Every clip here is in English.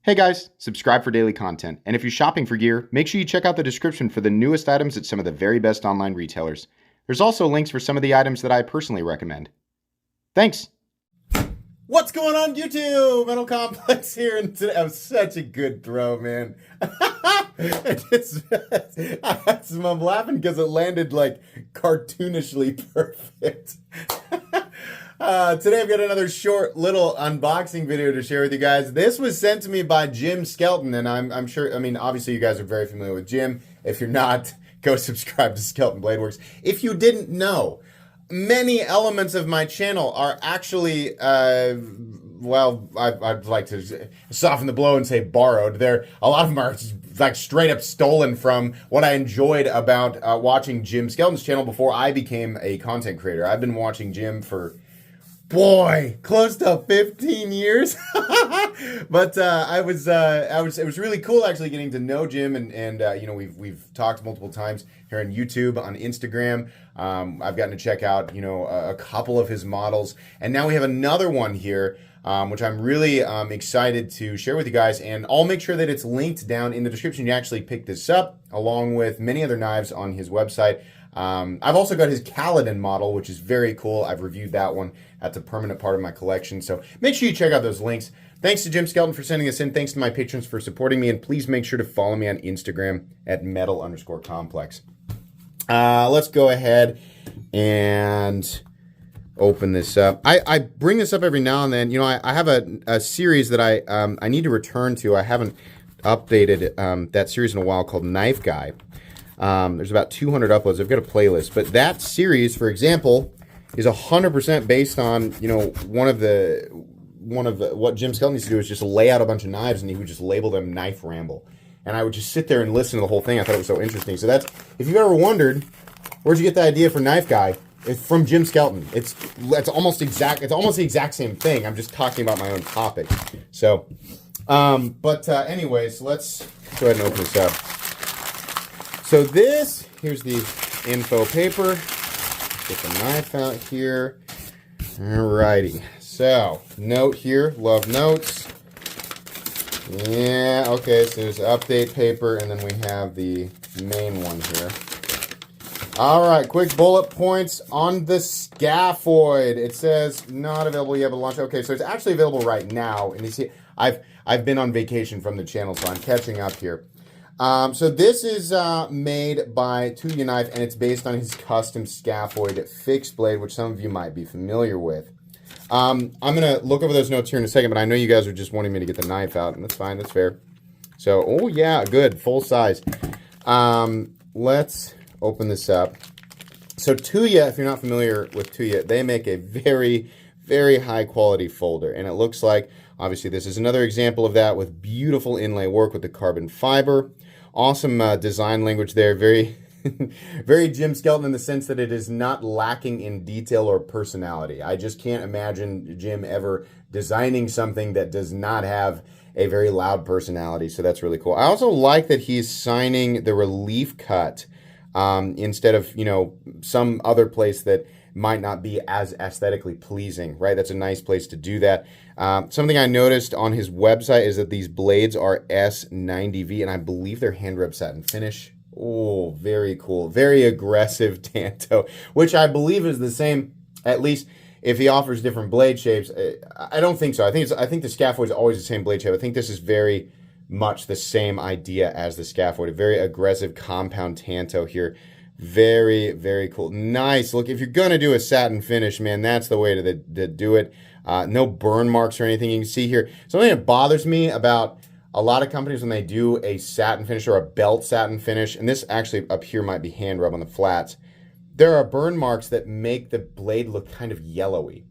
Hey guys, subscribe for daily content. And if you're shopping for gear, make sure you check out the description for the newest items at some of the very best online retailers. There's also links for some of the items that I personally recommend. Thanks! What's going on, YouTube? Metal Complex here, and today that was such a good throw, man. I'm laughing because it landed like cartoonishly perfect. Today I've got another short little unboxing video to share with you guys. This was sent to me by Jim Skelton, and I'm sure, I mean, obviously you guys are very familiar with Jim. If you're not, go subscribe to Skelton Bladeworks. If you didn't know, many elements of my channel are actually, well, I'd like to soften the blow and say borrowed. A lot of them are like straight up stolen from what I enjoyed about watching Jim Skelton's channel before I became a content creator. I've been watching Jim for, boy, close to 15 years. But it was really cool actually getting to know Jim, and you know, we've talked multiple times here on YouTube, on Instagram. I've gotten to check out, you know, a couple of his models, and now we have another one here, which I'm really excited to share with you guys, and I'll make sure that it's linked down in the description. You actually pick this up along with many other knives on his website. I've also got his Kaladin model, which is very cool. I've reviewed that one. That's a permanent part of my collection. So make sure you check out those links. Thanks to Jim Skelton for sending this in. Thanks to my patrons for supporting me. And please make sure to follow me on Instagram at metal_complex. Let's go ahead and open this up. I bring this up every now and then. You know, I have a series that I need to return to. I haven't updated that series in a while, called Knife Guy. There's about 200 uploads. I've got a playlist, but that series, for example, is 100% based on, you know, one of the what Jim Skelton used to do is just lay out a bunch of knives, and he would just label them Knife Ramble, and I would just sit there and listen to the whole thing. I thought it was so interesting. So that's, if you've ever wondered where'd you get the idea for Knife Guy, it's from Jim Skelton. It's almost the exact same thing. I'm just talking about my own topic. So, anyways, let's go ahead and open this up. So here's the info paper. Get the knife out here. Alrighty. So, note here, love notes. Yeah, okay, so there's update paper, and then we have the main one here. Alright, quick bullet points on the Scaphoid. It says not available yet, but launch. Okay, so it's actually available right now. And you see, I've been on vacation from the channel, so I'm catching up here. So this is made by Tuya knife, and it's based on his custom Scaphoid fixed blade, which some of you might be familiar with. I'm going to look over those notes here in a second, but I know you guys are just wanting me to get the knife out, and that's fine, that's fair. So, oh yeah, good, full size. Let's open this up. So Tuya, if you're not familiar with Tuya, they make a very, very high quality folder, and it looks like, obviously this is another example of that with beautiful inlay work with the carbon fiber. Awesome design language there, very very Jim Skelton in the sense that it is not lacking in detail or personality. I just can't imagine Jim ever designing something that does not have a very loud personality, so that's really cool. I also like that he's signing the relief cut instead of, you know, some other place that might not be as aesthetically pleasing, right? That's a nice place to do that. Something I noticed on his website is that these blades are S90V, and I believe they're hand rub satin finish. Oh, very cool. Very aggressive Tanto, which I believe is the same, at least if he offers different blade shapes. I don't think so. I think the Scaphoid is always the same blade shape. I think this is very much the same idea as the Scaphoid. A very aggressive compound Tanto here. Very, very cool. Nice. Look, if you're going to do a satin finish, man, that's the way to do it. No burn marks or anything you can see here. Something that bothers me about a lot of companies when they do a satin finish or a belt satin finish, and this actually up here might be hand rub on the flats, there are burn marks that make the blade look kind of yellowy.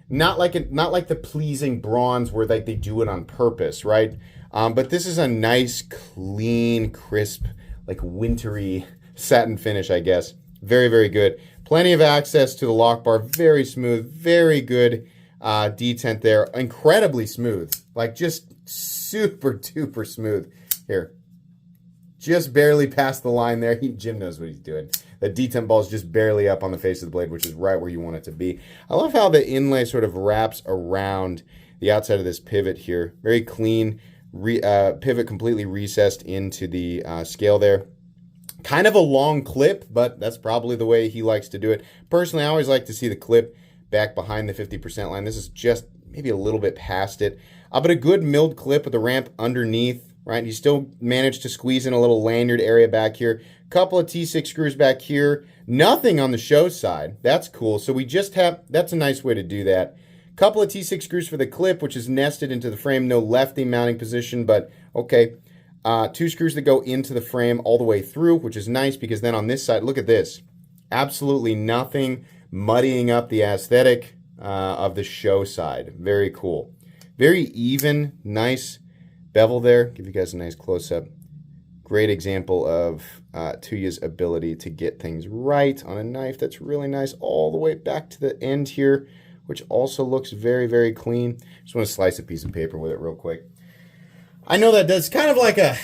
Not like the pleasing bronze where they do it on purpose, right? But this is a nice, clean, crisp, like wintry satin finish, I guess. Very, very good. Plenty of access to the lock bar. Very smooth. Very good detent there. Incredibly smooth. Like just super duper smooth. Here. Just barely past the line there. Jim knows what he's doing. The detent ball is just barely up on the face of the blade, which is right where you want it to be. I love how the inlay sort of wraps around the outside of this pivot here. Very clean, pivot completely recessed into the scale there. Kind of a long clip, but that's probably the way he likes to do it. Personally, I always like to see the clip back behind the 50% line. This is just maybe a little bit past it. But a good milled clip with the ramp underneath, right? You still managed to squeeze in a little lanyard area back here. Couple of T6 screws back here. Nothing on the show side. That's cool. So we just have, that's a nice way to do that. Couple of T6 screws for the clip, which is nested into the frame. No lefty mounting position, but okay. 2 screws that go into the frame all the way through, which is nice because then on this side, look at this. Absolutely nothing muddying up the aesthetic of the show side. Very cool. Very even, nice bevel there. Give you guys a nice close-up. Great example of Tuya's ability to get things right on a knife. That's really nice all the way back to the end here, which also looks very, very clean. Just want to slice a piece of paper with it real quick. I know that does kind of like a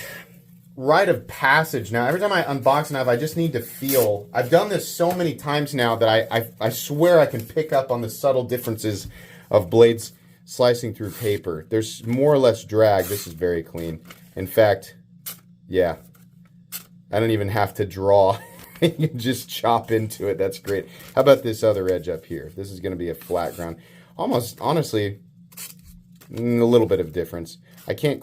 rite of passage now. Every time I unbox a knife, I just need to feel. I've done this so many times now that I swear I can pick up on the subtle differences of blades slicing through paper. There's more or less drag. This is very clean. In fact, yeah, I don't even have to draw. You can just chop into it. That's great. How about this other edge up here? This is going to be a flat ground. Almost, honestly, a little bit of difference. I can't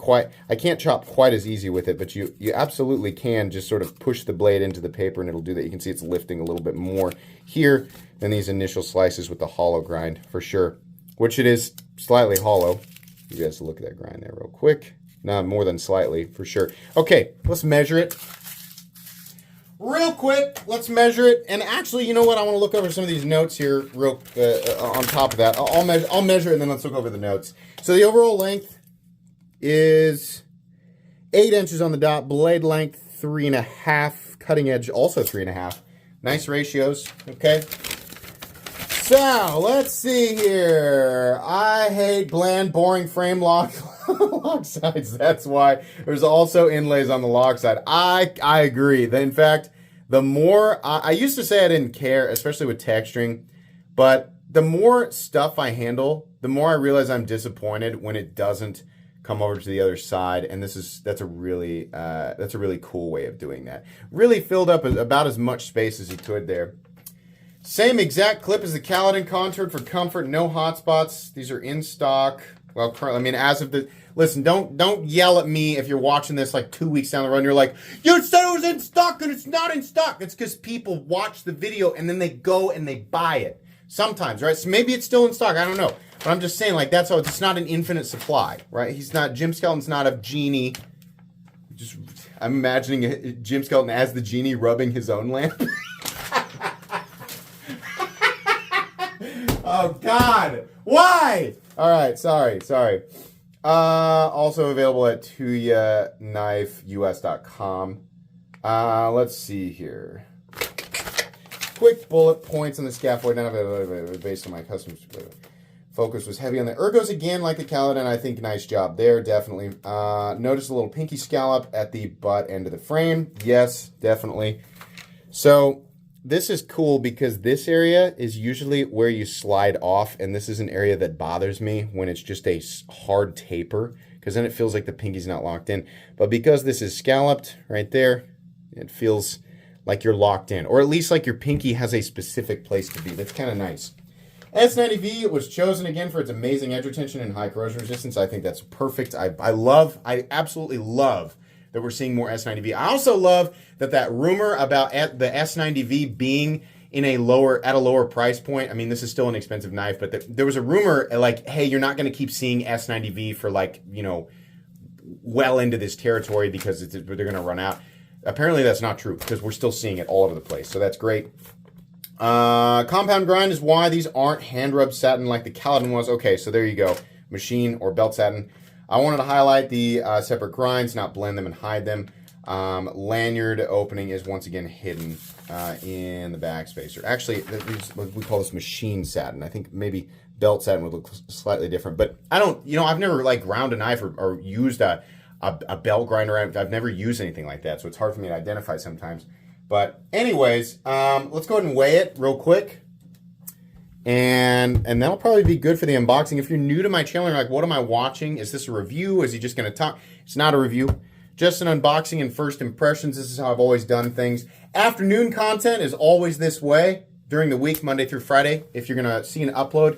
chop quite as easy with it, but you absolutely can just sort of push the blade into the paper and it'll do that. You can see it's lifting a little bit more here than these initial slices with the hollow grind, for sure. Which it is slightly hollow. You guys look at that grind there real quick. Not more than slightly, for sure. Okay, let's measure it. Real quick, let's measure it. And actually, you know what? I want to look over some of these notes here real on top of that. I'll measure it and then let's look over the notes. So the overall length is 8 inches on the dot. Blade length 3.5. Cutting edge also 3.5. Nice ratios. Okay. So let's see here. I hate bland, boring frame lock sides. That's why there's also inlays on the lock side. I agree. In fact, the more I used to say I didn't care, especially with texturing, but the more stuff I handle, the more I realize I'm disappointed when it doesn't come over to the other side. And that's a really cool way of doing that. Really filled up about as much space as you could there. Same exact clip as the Kaladin contoured for comfort, no hot spots. These are in stock. Well, I mean, as of the, listen, don't yell at me if you're watching this like 2 weeks down the road and you're like, you said it was in stock and it's not in stock. It's because people watch the video and then they go and they buy it. Sometimes, right? So maybe it's still in stock. I don't know. But I'm just saying, like, that's how it's not an infinite supply, right? Jim Skelton's not a genie. I'm imagining Jim Skelton as the genie rubbing his own lamp. Oh, God. Why? All right. Sorry. Also available at TuyaKnifeUS.com. Let's see here. Quick bullet points on the scaphoid. None of it based on my custom focus was heavy on the ergos again, like the Kaladin. I think nice job there, definitely. Notice a little pinky scallop at the butt end of the frame. Yes, definitely. So this is cool because this area is usually where you slide off, and this is an area that bothers me when it's just a hard taper, because then it feels like the pinky's not locked in. But because this is scalloped right there, it feels like you're locked in, or at least like your pinky has a specific place to be. That's kind of nice. S90V was chosen again for its amazing edge retention and high corrosion resistance. I think that's perfect. I absolutely love that we're seeing more S90V. I also love that rumor about the S90V being at a lower price point. I mean, this is still an expensive knife, but there was a rumor like, hey, you're not going to keep seeing S90V for like, well into this territory because they're going to run out. Apparently that's not true because we're still seeing it all over the place. So that's great. Compound grind is why these aren't hand rubbed satin like the Kaladin was. Okay, so there you go. Machine or belt satin. I wanted to highlight the separate grinds, not blend them and hide them. Lanyard opening is once again hidden in the backspacer. Actually, we call this machine satin. I think maybe belt satin would look slightly different. But I don't, I've never like ground a knife or used a belt grinder. I've never used anything like that, so it's hard for me to identify sometimes. But anyways, let's go ahead and weigh it real quick. And that'll probably be good for the unboxing. If you're new to my channel, you're like, what am I watching? Is this a review? Is he just going to talk? It's not a review. Just an unboxing and first impressions. This is how I've always done things. Afternoon content is always this way during the week, Monday through Friday. If you're going to see an upload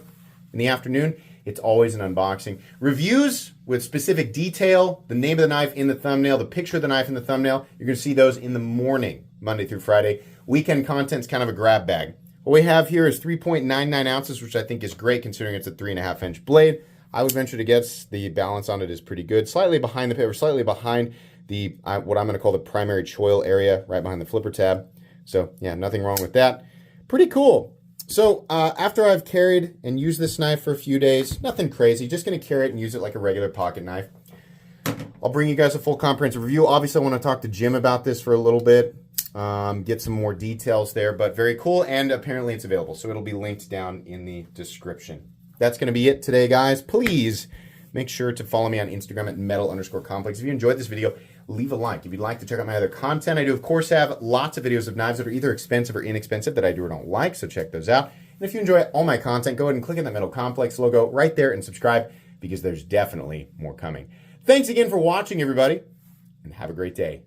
in the afternoon, it's always an unboxing. Reviews with specific detail, the name of the knife in the thumbnail, the picture of the knife in the thumbnail, you're going to see those in the morning, Monday through Friday. Weekend content's kind of a grab bag. What we have here is 3.99 ounces, which I think is great considering it's a 3.5-inch blade. I would venture to guess the balance on it is pretty good. Slightly behind the paper, slightly behind the what I'm going to call the primary choil area, right behind the flipper tab. So yeah, nothing wrong with that. Pretty cool. So after I've carried and used this knife for a few days, nothing crazy, just going to carry it and use it like a regular pocket knife. I'll bring you guys a full comprehensive review. Obviously, I want to talk to Jim about this for a little bit. Get some more details there, but very cool, and apparently it's available, so it'll be linked down in the description. That's going to be it today, guys. Please make sure to follow me on Instagram at metal_complex. If you enjoyed this video, leave a like. If you'd like to check out my other content, I do, of course, have lots of videos of knives that are either expensive or inexpensive that I do or don't like, so check those out. And if you enjoy all my content, go ahead and click on that Metal Complex logo right there and subscribe, because there's definitely more coming. Thanks again for watching, everybody, and have a great day.